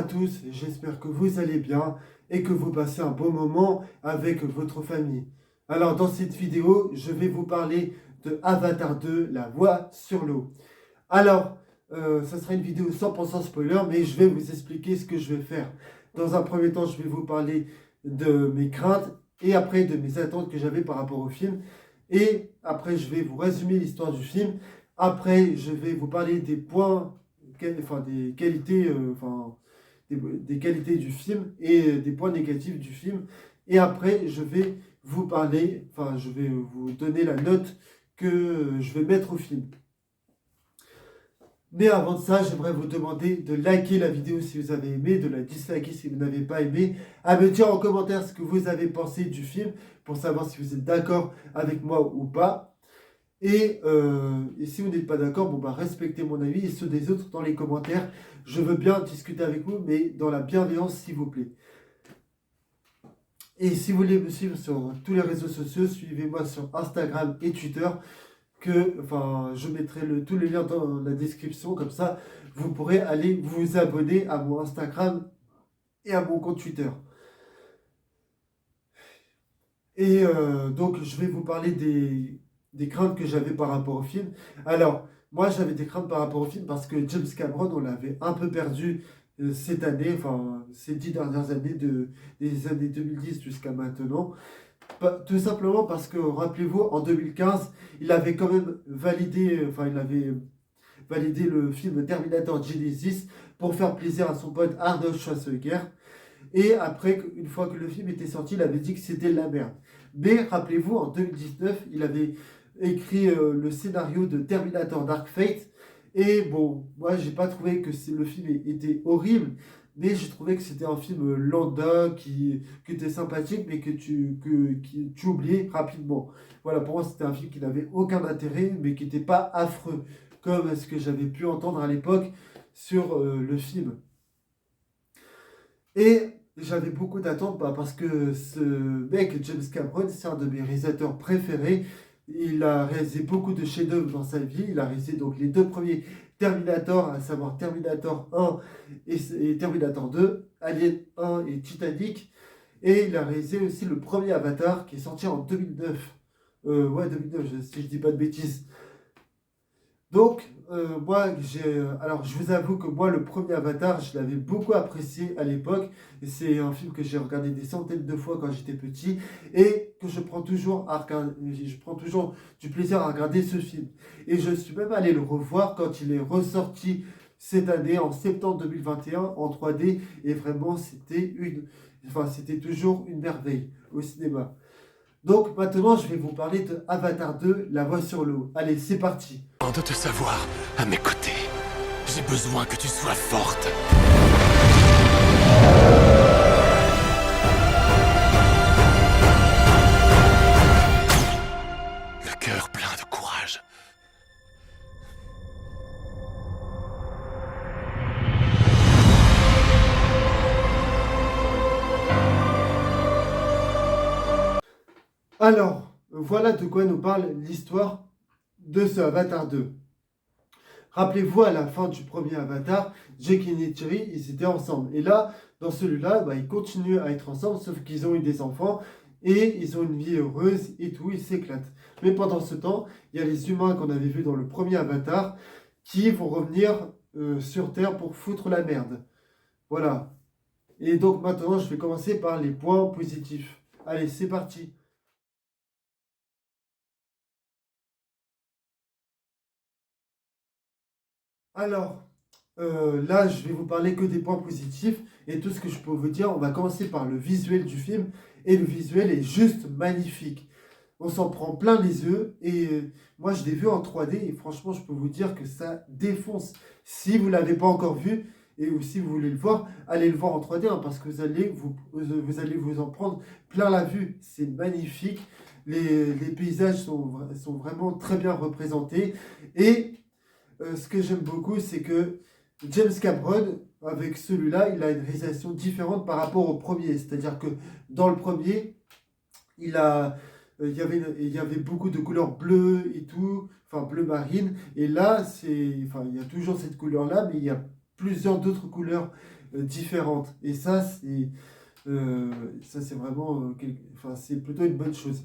à tous, j'espère que vous allez bien et que vous passez un bon moment avec votre famille. Alors dans cette vidéo, je vais vous parler de Avatar 2, La Voix sur l'eau. Alors, ça sera une vidéo 100% spoiler, mais je vais vous expliquer ce que je vais faire. Dans un premier temps, je vais vous parler de mes craintes et après de mes attentes que j'avais par rapport au film. Et après, je vais vous résumer l'histoire du film. Après, je vais vous parler des points, enfin des qualités, des qualités du film et des points négatifs du film. Et après, je vais vous parler, enfin, je vais vous donner la note que je vais mettre au film. Mais avant de ça, j'aimerais vous demander de liker la vidéo si vous avez aimé, de la disliker si vous n'avez pas aimé, à me dire en commentaire ce que vous avez pensé du film pour savoir si vous êtes d'accord avec moi ou pas. Et si vous n'êtes pas d'accord, bon bah respectez mon avis et ceux des autres dans les commentaires. Je veux bien discuter avec vous, mais dans la bienveillance s'il vous plaît. Et si vous voulez me suivre sur tous les réseaux sociaux, suivez-moi sur Instagram et Twitter. Je mettrai tous les liens dans la description, comme ça vous pourrez aller vous abonner à mon Instagram et à mon compte Twitter. Et donc je vais vous parler des craintes que j'avais par rapport au film. Alors, moi j'avais des craintes par rapport au film parce que James Cameron, on l'avait un peu perdu cette année, enfin ces 10 dernières années, des années 2010 jusqu'à maintenant. Tout simplement parce que, rappelez-vous, en 2015, il avait quand même validé, il avait validé le film Terminator Genesis pour faire plaisir à son pote Arnold Schwarzenegger. Et après, une fois que le film était sorti, il avait dit que c'était de la merde. Mais rappelez-vous, en 2019, il avait écrit le scénario de Terminator Dark Fate. Et bon, moi, j'ai pas trouvé que le film était horrible, mais j'ai trouvé que c'était un film lambda qui était sympathique, mais que tu oubliais rapidement. Voilà, pour moi, c'était un film qui n'avait aucun intérêt, mais qui n'était pas affreux, comme ce que j'avais pu entendre à l'époque sur le film. Et j'avais beaucoup d'attentes parce que ce mec, James Cameron, c'est un de mes réalisateurs préférés. Il a réalisé beaucoup de chefs-d'œuvre dans sa vie. Il a réalisé donc les deux premiers Terminator, à savoir Terminator 1 et Terminator 2, Alien 1 et Titanic. Et il a réalisé aussi le premier Avatar qui est sorti en 2009. Ouais, 2009, si je dis pas de bêtises. Donc, alors je vous avoue que moi, le premier Avatar, je l'avais beaucoup apprécié à l'époque. C'est un film que j'ai regardé des centaines de fois quand j'étais petit et que je prends toujours du plaisir à regarder ce film. Et je suis même allé le revoir quand il est ressorti cette année, en septembre 2021, en 3D. Et vraiment, c'était toujours une merveille au cinéma. Donc maintenant, je vais vous parler de Avatar 2, La Voix sur l'eau. Allez, c'est parti. Avant de te savoir à mes côtés, j'ai besoin que tu sois forte. Le cœur plein de courage. Alors, voilà de quoi nous parle l'histoire de ce Avatar 2. Rappelez-vous, à la fin du premier Avatar, Jake et Neytiri, ils étaient ensemble. Et là, dans celui-là, ils continuent à être ensemble, sauf qu'ils ont eu des enfants et ils ont une vie heureuse et tout, ils s'éclatent. Mais pendant ce temps, il y a les humains qu'on avait vus dans le premier Avatar qui vont revenir sur Terre pour foutre la merde. Voilà. Et donc maintenant, je vais commencer par les points positifs. Allez, c'est parti. Alors, là, je vais vous parler que des points positifs et tout ce que je peux vous dire. On va commencer par le visuel du film et le visuel est juste magnifique. On s'en prend plein les yeux et moi je l'ai vu en 3D et franchement je peux vous dire que ça défonce. Si vous ne l'avez pas encore vu ou si vous voulez le voir, allez le voir en 3D parce que vous allez vous en prendre plein la vue. C'est magnifique. Les paysages sont vraiment très bien représentés et ce que j'aime beaucoup, c'est que James Cameron, avec celui-là, il a une réalisation différente par rapport au premier. C'est-à-dire que dans le premier, il y avait beaucoup de couleurs bleues et tout, enfin bleu marine. Et là, il y a toujours cette couleur-là, mais il y a plusieurs d'autres couleurs différentes. Et ça, c'est vraiment, enfin, c'est plutôt une bonne chose.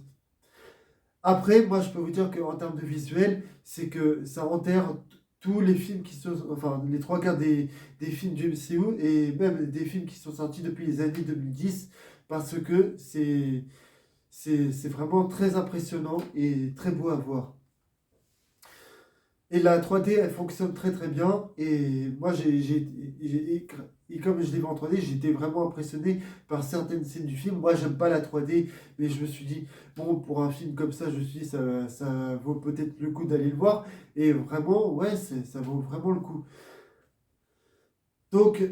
Après, moi, je peux vous dire qu'en termes de visuel, c'est que ça enterre tous les films qui sont, enfin, les trois quarts des films du MCU et même des films qui sont sortis depuis les années 2010 parce que c'est vraiment très impressionnant et très beau à voir. Et la 3D, elle fonctionne très très bien. Et moi, et comme je l'ai vu en 3D, j'étais vraiment impressionné par certaines scènes du film. Moi, j'aime pas la 3D, mais je me suis dit, bon, pour un film comme ça, je me suis dit, ça vaut peut-être le coup d'aller le voir. Et vraiment, ouais, ça vaut vraiment le coup. Donc,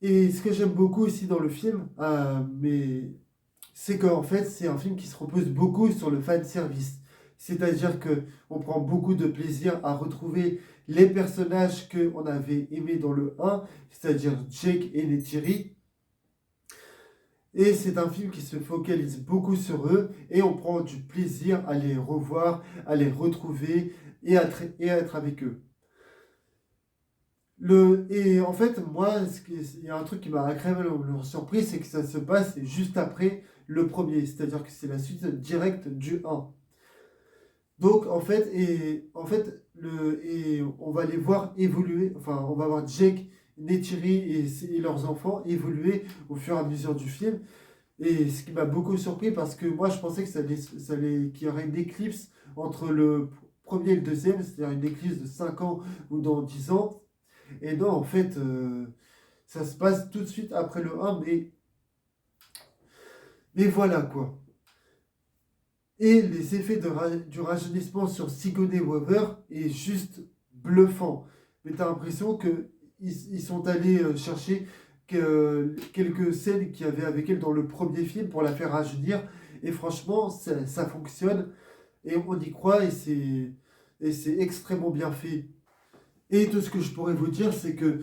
et ce que j'aime beaucoup aussi dans le film, c'est qu'en fait, c'est un film qui se repose beaucoup sur le fan service. C'est-à-dire que on prend beaucoup de plaisir à retrouver les personnages qu'on avait aimés dans le un, c'est-à-dire Jake et Neytiri. Et c'est un film qui se focalise beaucoup sur eux et on prend du plaisir à les revoir, à les retrouver et à être avec eux. Et en fait, moi, il y a un truc qui m'a agréablement surpris, c'est que ça se passe juste après le premier, c'est-à-dire que c'est la suite directe du un. Donc, et on va les voir évoluer, enfin, on va voir Jake, Neytiri et leurs enfants évoluer au fur et à mesure du film. Et ce qui m'a beaucoup surpris, parce que moi, je pensais que qu'il y aurait une éclipse entre le premier et le deuxième, c'est-à-dire une éclipse de 5 ans ou dans 10 ans. Et non, en fait, ça se passe tout de suite après le un, mais voilà quoi. Et les effets du rajeunissement sur Sigourney Weaver est juste bluffant. Mais tu as l'impression qu'ils sont allés chercher quelques scènes qu'il y avait avec elle dans le premier film pour la faire rajeunir. Et franchement, ça fonctionne. Et on y croit et c'est extrêmement bien fait. Et tout ce que je pourrais vous dire, c'est que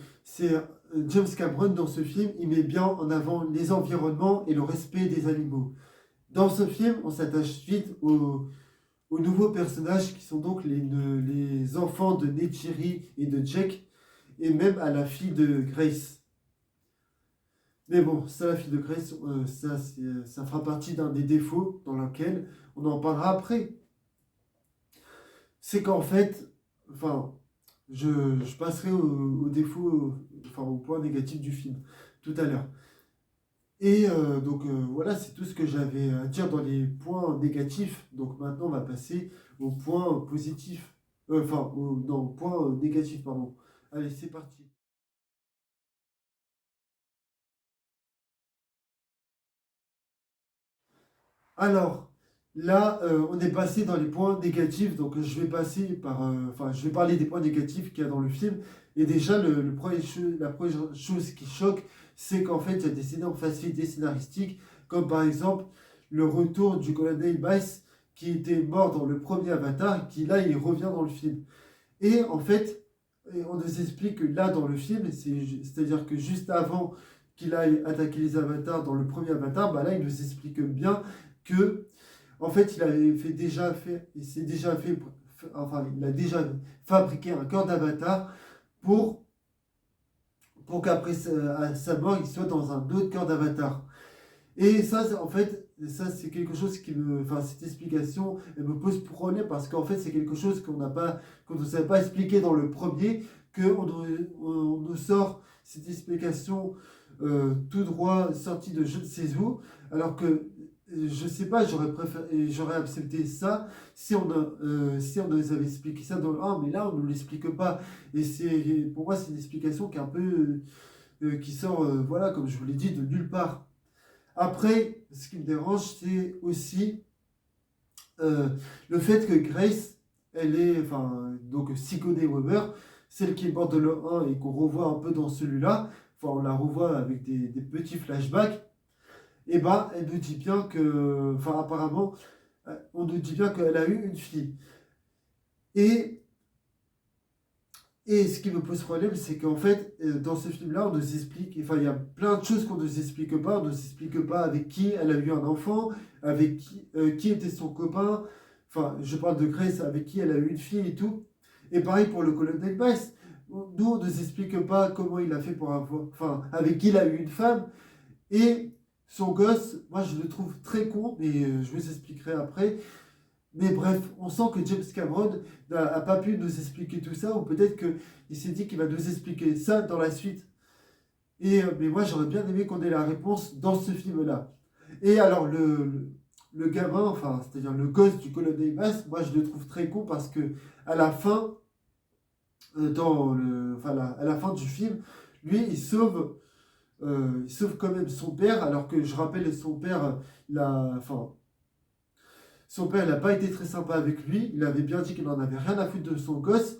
James Cameron, dans ce film, il met bien en avant les environnements et le respect des animaux. Dans ce film, on s'attache vite aux nouveaux personnages qui sont donc les enfants de Neytiri et de Jack, et même à la fille de Grace. Mais bon, ça, la fille de Grace, ça fera partie d'un des défauts dans lequel on en parlera après. C'est qu'en fait, enfin, je passerai au défaut, enfin au point négatif du film tout à l'heure. Et voilà, c'est tout ce que j'avais à dire dans les points négatifs. Donc maintenant, on va passer aux points positifs. Enfin, non, aux points négatifs, pardon. Allez, c'est parti. Alors, là, on est passé dans les points négatifs. Donc, je vais passer enfin, je vais parler des points négatifs qu'il y a dans le film. Et déjà, la première chose qui choque, c'est qu'en fait, il y a des énormes facilités scénaristiques, comme par exemple le retour du colonel Mice, qui était mort dans le premier Avatar, qui là, il revient dans le film. Et en fait, on nous explique que là, dans le film, c'est-à-dire que juste avant qu'il aille attaquer les avatars dans le premier Avatar, bah là, il nous explique bien que en fait, enfin, il a déjà fabriqué un corps d'avatar pour, pour qu'après à sa mort, il soit dans un autre corps d'avatar. Et ça, en fait, ça, c'est quelque chose enfin, cette explication, elle me pose problème parce qu'en fait, c'est quelque chose qu'on ne savait pas expliquer dans le premier, on nous sort cette explication tout droit sortie de je ne sais où, alors que je sais pas, j'aurais accepté ça si on nous avait expliqué ça dans le 1, mais là on ne nous l'explique pas. Et pour moi c'est une explication qui est un peu qui sort, voilà, comme je vous l'ai dit, de nulle part. Après, ce qui me dérange, c'est aussi euh, le fait que Grace, elle est, enfin, donc Sigourney Weaver, celle qui est morte de le 1 et qu'on revoit un peu dans celui-là, enfin, on la revoit avec des petits flashbacks, et ben, elle nous dit bien que, enfin, apparemment, on nous dit bien qu'elle a eu une fille. Et Et ce qui me pose problème, c'est qu'en fait, dans ce film-là, on nous explique, enfin, il y a plein de choses qu'on ne nous explique pas. On ne nous explique pas avec qui elle a eu un enfant, avec qui était son copain. Enfin, je parle de Grace, avec qui elle a eu une fille et tout. Et pareil pour le colonel Bass. nous, on ne nous explique pas comment il a fait pour avoir, enfin, avec qui il a eu une femme. Et son gosse, moi, je le trouve très con, mais je vous expliquerai après. Mais bref, on sent que James Cameron n'a pas pu nous expliquer tout ça, ou peut-être qu'il s'est dit qu'il va nous expliquer ça dans la suite. Mais moi, j'aurais bien aimé qu'on ait la réponse dans ce film-là. Et alors, le gamin, enfin, c'est-à-dire le gosse du colonel Bass, moi, je le trouve très con parce que à la fin, à la fin du film, lui, il sauve quand même son père, alors que je rappelle, son père, enfin, son père, il n'a pas été très sympa avec lui. Il avait bien dit qu'il n'en avait rien à foutre de son gosse,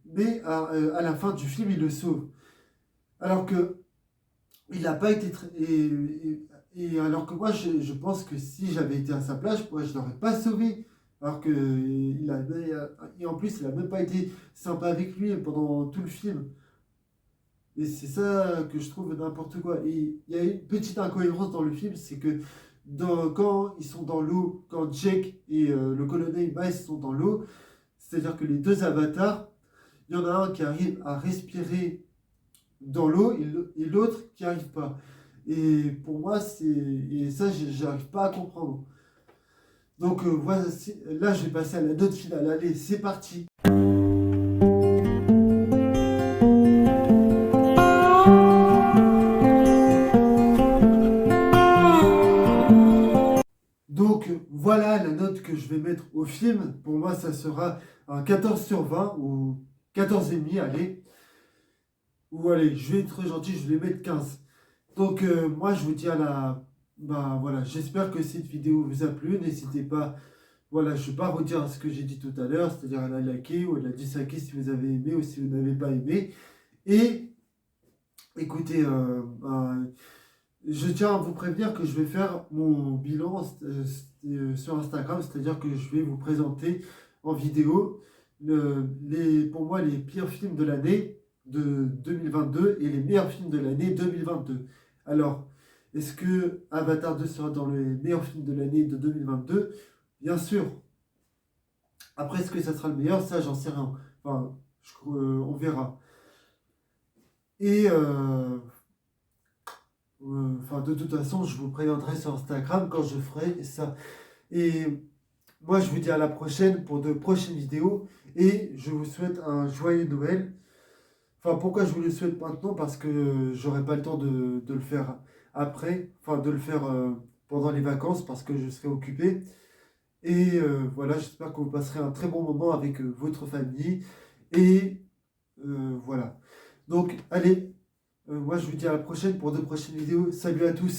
mais à la fin du film, il le sauve. Alors que il n'a pas été très. Et alors que moi, je pense que si j'avais été à sa place, moi, je ne l'aurais pas sauvé. Alors que et en plus, il n'a même pas été sympa avec lui pendant tout le film. Et c'est ça que je trouve n'importe quoi. Et il y a une petite incohérence dans le film, c'est que quand ils sont dans l'eau, quand Jake et le colonel Miles sont dans l'eau, c'est-à-dire que les deux avatars, il y en a un qui arrive à respirer dans l'eau et l'autre qui arrive pas. Et pour moi, et ça, j'arrive pas à comprendre. Donc voilà, là, je vais passer à la note finale. Allez, c'est parti. Donc voilà la note que je vais mettre au film. Pour moi, ça sera un 14 sur 20 ou 14,5, allez. Ou allez, je vais être gentil, je vais mettre 15. Donc moi, je vous dis à la... Bah voilà, j'espère que cette vidéo vous a plu. N'hésitez pas, voilà, je ne vais pas redire ce que j'ai dit tout à l'heure, c'est-à-dire à la liker ou à la disliker si vous avez aimé ou si vous n'avez pas aimé. Et écoutez, je tiens à vous prévenir que je vais faire mon bilan sur Instagram, c'est-à-dire que je vais vous présenter en vidéo pour moi les pires films de l'année de 2022 et les meilleurs films de l'année 2022. Alors, est-ce que Avatar 2 sera dans les meilleurs films de l'année de 2022? Bien sûr. Après, est-ce que ça sera le meilleur? Ça, j'en sais rien. Enfin, on verra. Et enfin, de toute façon, je vous présenterai sur Instagram quand je ferai ça. Et moi, je vous dis à la prochaine pour de prochaines vidéos. Et je vous souhaite un joyeux Noël. Enfin, pourquoi je vous le souhaite maintenant? Parce que j'aurai pas le temps de le faire après. Enfin, de le faire pendant les vacances parce que je serai occupé. Et voilà, j'espère que vous passerez un très bon moment avec votre famille. Et voilà. Donc, allez, moi je vous dis à la prochaine pour de prochaines vidéos. Salut à tous!